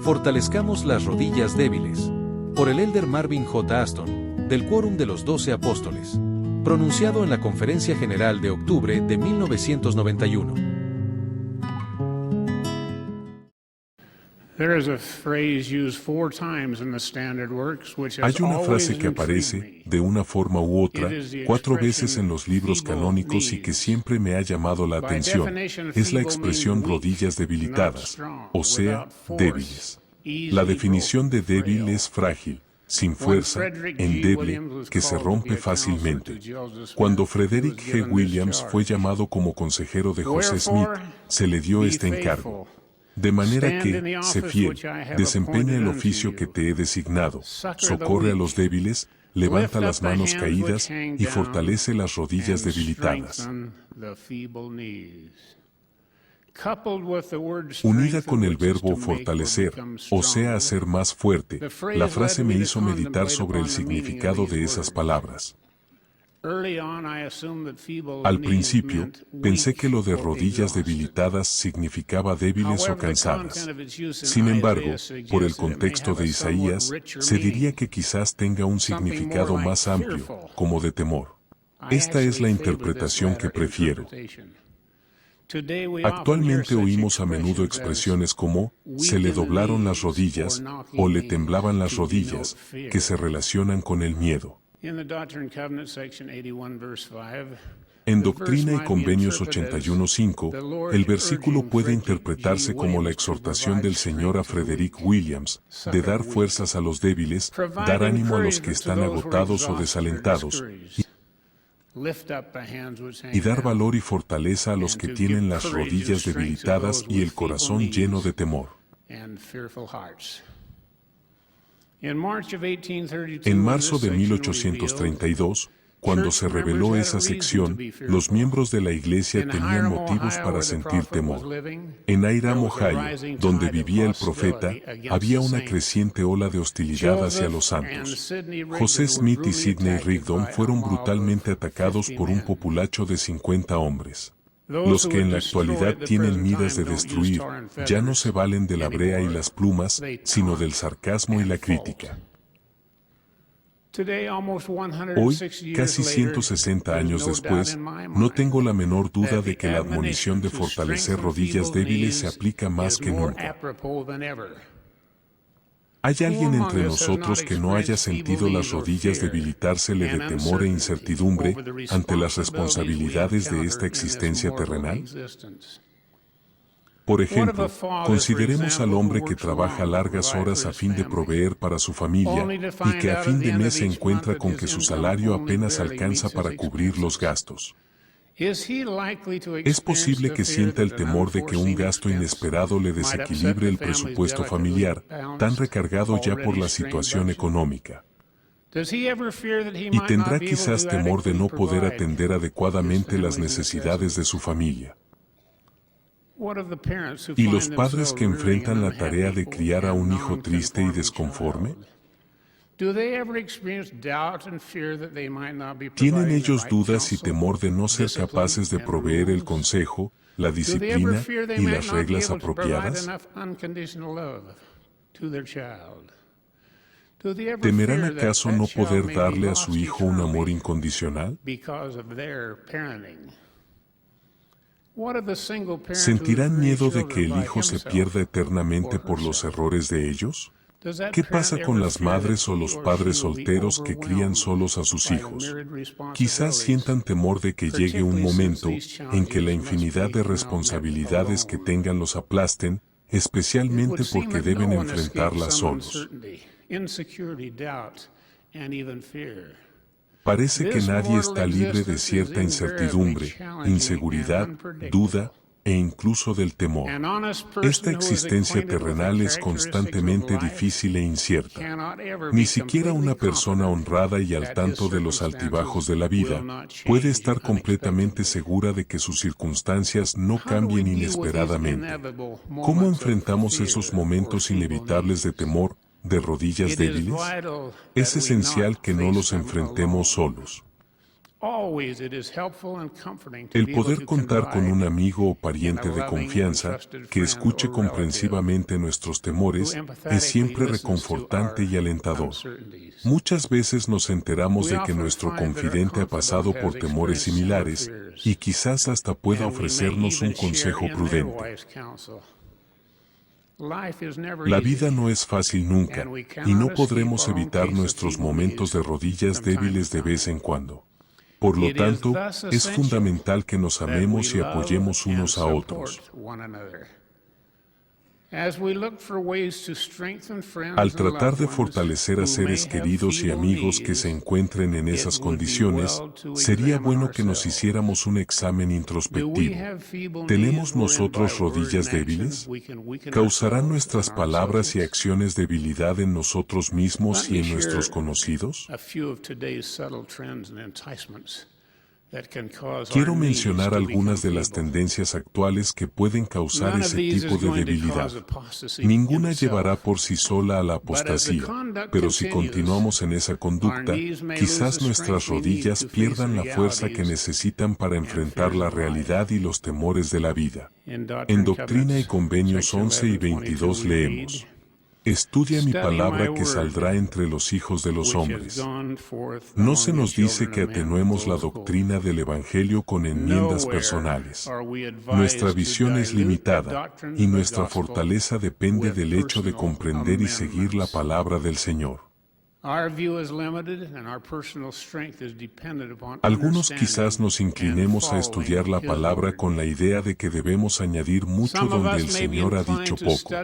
Fortalezcamos las rodillas débiles. Por el elder Marvin J. Aston, del Quórum de los 12 Apóstoles. Pronunciado en la Conferencia General de octubre de 1991. Hay una frase que aparece, de una forma u otra, 4 veces en los libros canónicos y que siempre me ha llamado la atención. Es la expresión rodillas debilitadas, o sea, débiles. La definición de débil es frágil, sin fuerza, endeble, que se rompe fácilmente. Cuando Frederick G. Williams fue llamado como consejero de José Smith, se le dio este encargo. De manera que, sé fiel, desempeña el oficio que te he designado, socorre a los débiles, levanta las manos caídas y fortalece las rodillas debilitadas. Unida con el verbo fortalecer, o sea, hacer más fuerte, la frase me hizo meditar sobre el significado de esas palabras. Al principio, pensé que lo de rodillas debilitadas significaba débiles o cansadas. Sin embargo, por el contexto de Isaías, se diría que quizás tenga un significado más amplio, como de temor. Esta es la interpretación que prefiero. Actualmente oímos a menudo expresiones como, se le doblaron las rodillas, o le temblaban las rodillas, que se relacionan con el miedo. En Doctrina y Convenios 81.5, el versículo puede interpretarse como la exhortación del Señor a Frederick Williams, de dar fuerzas a los débiles, dar ánimo a los que están agotados o desalentados, y dar valor y fortaleza a los que tienen las rodillas debilitadas y el corazón lleno de temor. En marzo de 1832, cuando se reveló esa sección, los miembros de la iglesia tenían motivos para sentir temor. En Hiram, Ohio, donde vivía el profeta, había una creciente ola de hostilidad hacia los santos. José Smith y Sidney Rigdon fueron brutalmente atacados por un populacho de 50 hombres. Los que en la actualidad tienen miras de destruir, ya no se valen de la brea y las plumas, sino del sarcasmo y la crítica. Hoy, casi 160 años después, no tengo la menor duda de que la admonición de fortalecer rodillas débiles se aplica más que nunca. ¿Hay alguien entre nosotros que no haya sentido las rodillas debilitársele de temor e incertidumbre ante las responsabilidades de esta existencia terrenal? Por ejemplo, consideremos al hombre que trabaja largas horas a fin de proveer para su familia y que a fin de mes se encuentra con que su salario apenas alcanza para cubrir los gastos. ¿Es posible que sienta el temor de que un gasto inesperado le desequilibre el presupuesto familiar, tan recargado ya por la situación económica? Y tendrá quizás temor de no poder atender adecuadamente las necesidades de su familia. ¿Y los padres que enfrentan la tarea de criar a un hijo triste y desconforme? ¿Tienen ellos dudas y temor de no ser capaces de proveer el consejo, la disciplina y las reglas apropiadas? ¿Temerán acaso no poder darle a su hijo un amor incondicional? ¿Sentirán miedo de que el hijo se pierda eternamente por los errores de ellos? ¿Qué pasa con las madres o los padres solteros que crían solos a sus hijos? Quizás sientan temor de que llegue un momento en que la infinidad de responsabilidades que tengan los aplasten, especialmente porque deben enfrentarlas solos. Parece que nadie está libre de cierta incertidumbre, inseguridad, duda e incluso del temor. Esta existencia terrenal es constantemente difícil e incierta. Ni siquiera una persona honrada y al tanto de los altibajos de la vida puede estar completamente segura de que sus circunstancias no cambien inesperadamente. ¿Cómo enfrentamos esos momentos inevitables de temor, de rodillas débiles? Es esencial que no los enfrentemos solos. El poder contar con un amigo o pariente de confianza que escuche comprensivamente nuestros temores es siempre reconfortante y alentador. Muchas veces nos enteramos de que nuestro confidente ha pasado por temores similares y quizás hasta pueda ofrecernos un consejo prudente. La vida no es fácil nunca y no podremos evitar nuestros momentos de rodillas débiles de vez en cuando. Por lo tanto, es fundamental que nos amemos y apoyemos unos a otros. Al tratar de fortalecer a seres queridos y amigos que se encuentren en esas condiciones, sería bueno que nos hiciéramos un examen introspectivo. ¿Tenemos nosotros rodillas débiles? ¿Causarán nuestras palabras y acciones debilidad en nosotros mismos y en nuestros conocidos? Quiero mencionar algunas de las tendencias actuales que pueden causar ese tipo de debilidad. Ninguna llevará por sí sola a la apostasía, pero si continuamos en esa conducta, quizás nuestras rodillas pierdan la fuerza que necesitan para enfrentar la realidad y los temores de la vida. En Doctrina y Convenios 11 y 22 leemos: Estudia mi palabra que saldrá entre los hijos de los hombres. No se nos dice que atenuemos la doctrina del Evangelio con enmiendas personales. Nuestra visión es limitada y nuestra fortaleza depende del hecho de comprender y seguir la palabra del Señor. Algunos quizás nos inclinemos a estudiar la palabra con la idea de que debemos añadir mucho donde el Señor ha dicho poco.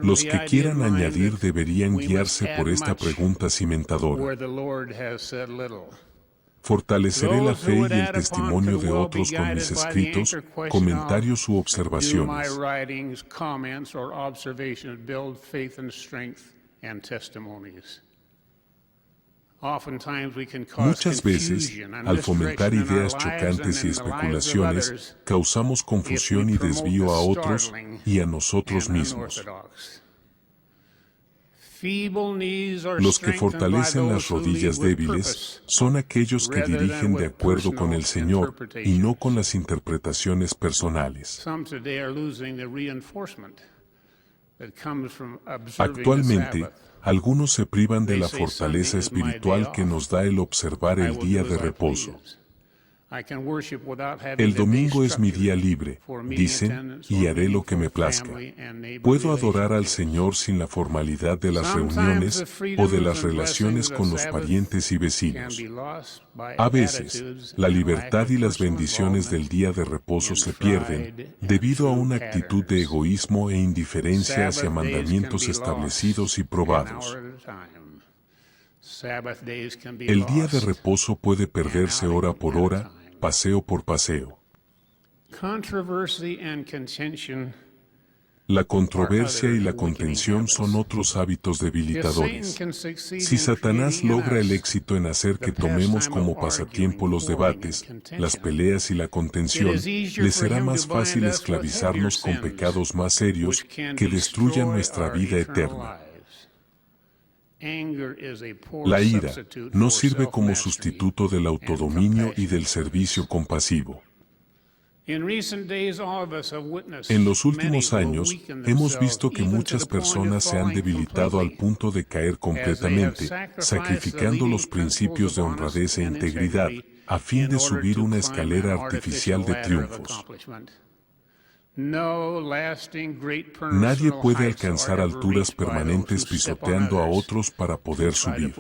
Los que quieran añadir deberían guiarse por esta pregunta cimentadora. Fortaleceré la fe y el testimonio de otros con mis escritos, comentarios u observaciones. Muchas veces, al fomentar ideas chocantes y especulaciones, causamos confusión y desvío a otros y a nosotros mismos. Los que fortalecen las rodillas débiles son aquellos que dirigen de acuerdo con el Señor y no con las interpretaciones personales. Actualmente, algunos se privan de la fortaleza espiritual que nos da el observar el día de reposo. El domingo es mi día libre, dicen, y haré lo que me plazca. Puedo adorar al Señor sin la formalidad de las reuniones o de las relaciones con los parientes y vecinos. A veces, la libertad y las bendiciones del día de reposo se pierden debido a una actitud de egoísmo e indiferencia hacia mandamientos establecidos y probados. El día de reposo puede perderse hora por hora, paseo por paseo. La controversia y la contención son otros hábitos debilitadores. Si Satanás logra el éxito en hacer que tomemos como pasatiempo los debates, las peleas y la contención, le será más fácil esclavizarnos con pecados más serios que destruyan nuestra vida eterna. La ira no sirve como sustituto del autodominio y del servicio compasivo. En los últimos años, hemos visto que muchas personas se han debilitado al punto de caer completamente, sacrificando los principios de honradez e integridad, a fin de subir una escalera artificial de triunfos. Nadie puede alcanzar alturas permanentes pisoteando a otros para poder subir.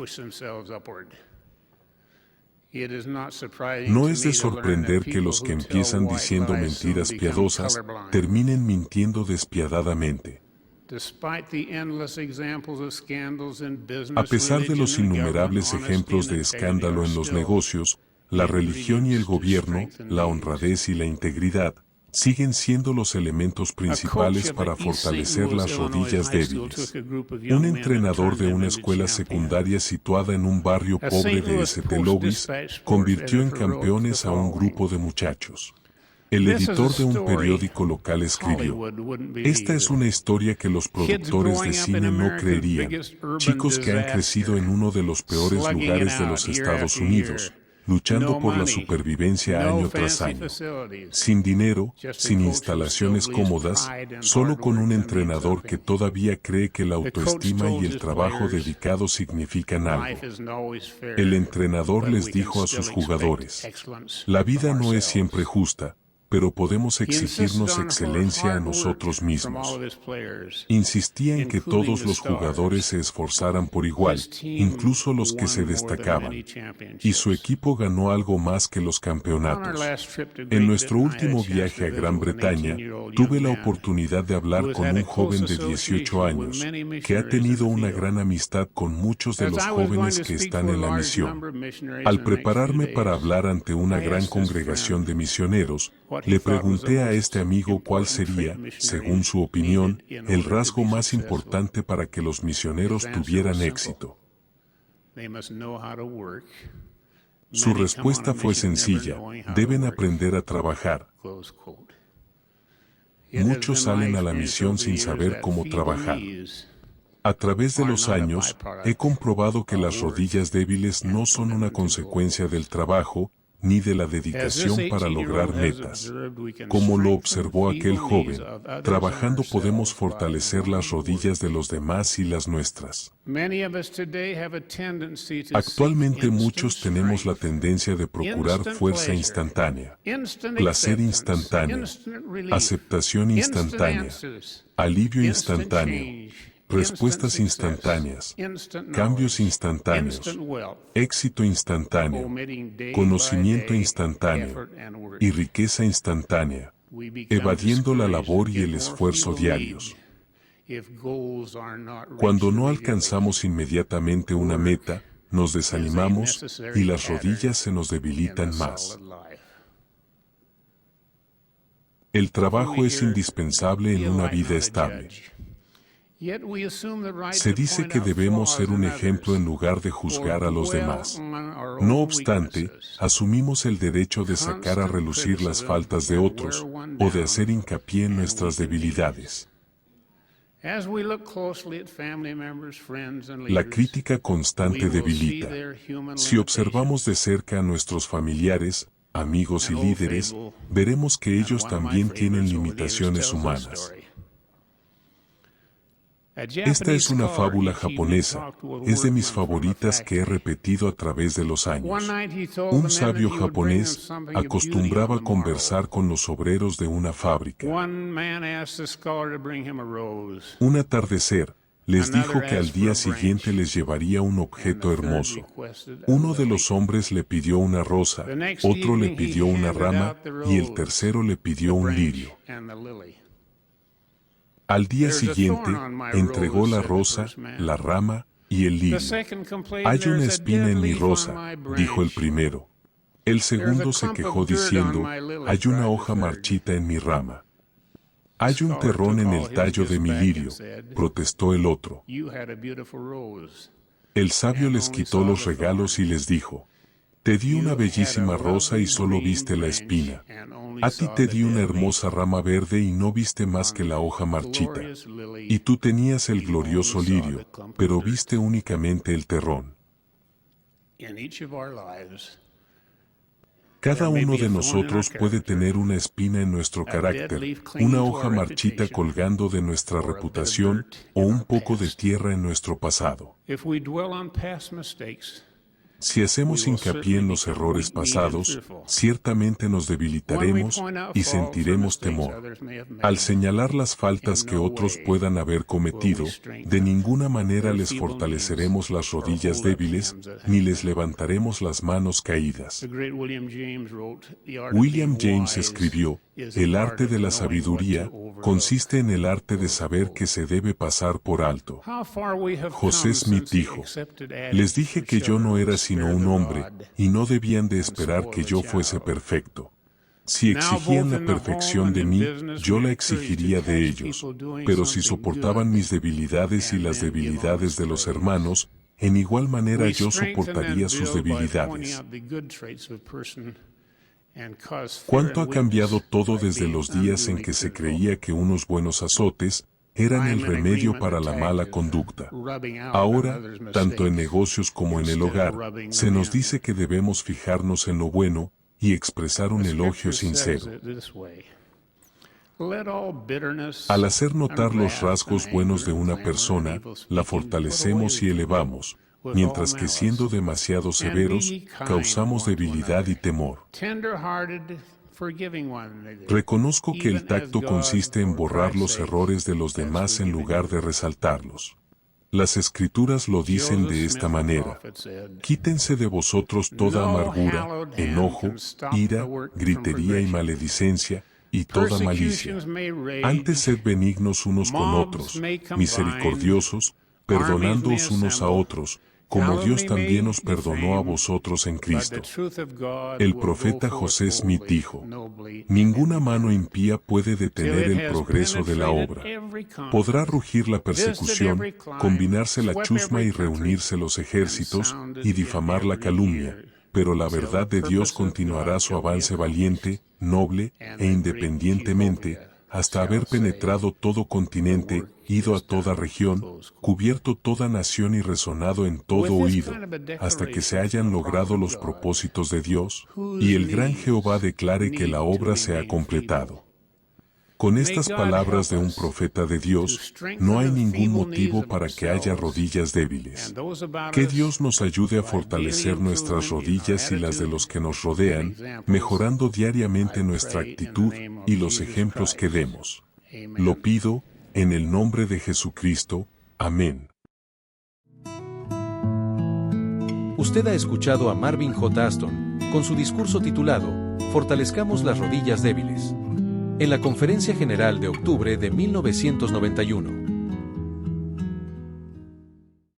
No es de sorprender que los que empiezan diciendo mentiras piadosas terminen mintiendo despiadadamente. A pesar de los innumerables ejemplos de escándalo en los negocios, la religión y el gobierno, la honradez y la integridad, siguen siendo los elementos principales para fortalecer las rodillas débiles. Un entrenador de una escuela secundaria situada en un barrio pobre de St. Louis convirtió en campeones a un grupo de muchachos. El editor de un periódico local escribió: "Esta es una historia que los productores de cine no creerían. Chicos que han crecido en uno de los peores lugares de los Estados Unidos, luchando por la supervivencia año tras año. Sin dinero, sin instalaciones cómodas, solo con un entrenador que todavía cree que la autoestima y el trabajo dedicado significan algo. El entrenador les dijo a sus jugadores: la vida no es siempre justa, pero podemos exigirnos excelencia a nosotros mismos. Insistía en que todos los jugadores se esforzaran por igual, incluso los que se destacaban. Y su equipo ganó algo más que los campeonatos. En nuestro último viaje a Gran Bretaña, tuve la oportunidad de hablar con un joven de 18 años, que ha tenido una gran amistad con muchos de los jóvenes que están en la misión. Al prepararme para hablar ante una gran congregación de misioneros, le pregunté a este amigo cuál sería, según su opinión, el rasgo más importante para que los misioneros tuvieran éxito. Su respuesta fue sencilla: deben aprender a trabajar. Muchos salen a la misión sin saber cómo trabajar. A través de los años, he comprobado que las rodillas débiles no son una consecuencia del trabajo, ni de la dedicación para lograr metas. Como lo observó aquel joven, trabajando podemos fortalecer las rodillas de los demás y las nuestras. Actualmente muchos tenemos la tendencia de procurar fuerza instantánea, placer instantáneo, aceptación instantánea, alivio instantáneo, respuestas instantáneas, cambios instantáneos, éxito instantáneo, conocimiento instantáneo y riqueza instantánea, evadiendo la labor y el esfuerzo diarios. Cuando no alcanzamos inmediatamente una meta, nos desanimamos y las rodillas se nos debilitan más. El trabajo es indispensable en una vida estable. Se dice que debemos ser un ejemplo en lugar de juzgar a los demás. No obstante, asumimos el derecho de sacar a relucir las faltas de otros, o de hacer hincapié en nuestras debilidades. La crítica constante debilita. Si observamos de cerca a nuestros familiares, amigos y líderes, veremos que ellos también tienen limitaciones humanas. Esta es una fábula japonesa, es de mis favoritas que he repetido a través de los años. Un sabio japonés acostumbraba conversar con los obreros de una fábrica. Un atardecer, les dijo que al día siguiente les llevaría un objeto hermoso. Uno de los hombres le pidió una rosa, otro le pidió una rama y el tercero le pidió un lirio. Al día siguiente, entregó la rosa, la rama y el lirio. Hay una espina en mi rosa, dijo el primero. El segundo se quejó diciendo, hay una hoja marchita en mi rama. Hay un terrón en el tallo de mi lirio, protestó el otro. El sabio les quitó los regalos y les dijo, te di una bellísima rosa y solo viste la espina. A ti te di una hermosa rama verde y no viste más que la hoja marchita. Y tú tenías el glorioso lirio, pero viste únicamente el terrón. Cada uno de nosotros puede tener una espina en nuestro carácter, una hoja marchita colgando de nuestra reputación o un poco de tierra en nuestro pasado. Si hacemos hincapié en los errores pasados, ciertamente nos debilitaremos y sentiremos temor. Al señalar las faltas que otros puedan haber cometido, de ninguna manera les fortaleceremos las rodillas débiles, ni les levantaremos las manos caídas. William James escribió, el arte de la sabiduría consiste en el arte de saber que se debe pasar por alto. José Smith dijo, les dije que yo no era sino un hombre, y no debían de esperar que yo fuese perfecto. Si exigían la perfección de mí, yo la exigiría de ellos, pero si soportaban mis debilidades y las debilidades de los hermanos, en igual manera yo soportaría sus debilidades. ¿Cuánto ha cambiado todo desde los días en que se creía que unos buenos azotes, eran el remedio para la mala conducta. Ahora, tanto en negocios como en el hogar, se nos dice que debemos fijarnos en lo bueno y expresar un elogio sincero. Al hacer notar los rasgos buenos de una persona, la fortalecemos y elevamos, mientras que siendo demasiado severos, causamos debilidad y temor. Reconozco que el tacto consiste en borrar los errores de los demás en lugar de resaltarlos. Las Escrituras lo dicen de esta manera: quítense de vosotros toda amargura, enojo, ira, gritería y maledicencia, y toda malicia. Antes sed benignos unos con otros, misericordiosos, perdonándoos unos a otros, como Dios también os perdonó a vosotros en Cristo. El profeta José Smith dijo: ninguna mano impía puede detener el progreso de la obra. Podrá rugir la persecución, combinarse la chusma y reunirse los ejércitos, y difamar la calumnia, pero la verdad de Dios continuará su avance valiente, noble e independientemente, hasta haber penetrado todo continente, ido a toda región, cubierto toda nación y resonado en todo oído, hasta que se hayan logrado los propósitos de Dios, y el gran Jehová declare que la obra se ha completado. Con estas palabras de un profeta de Dios, no hay ningún motivo para que haya rodillas débiles. Que Dios nos ayude a fortalecer nuestras rodillas y las de los que nos rodean, mejorando diariamente nuestra actitud y los ejemplos que demos. Lo pido, en el nombre de Jesucristo. Amén. Usted ha escuchado a Marvin J. Aston, con su discurso titulado, Fortalezcamos las rodillas débiles, en la Conferencia General de octubre de 1991.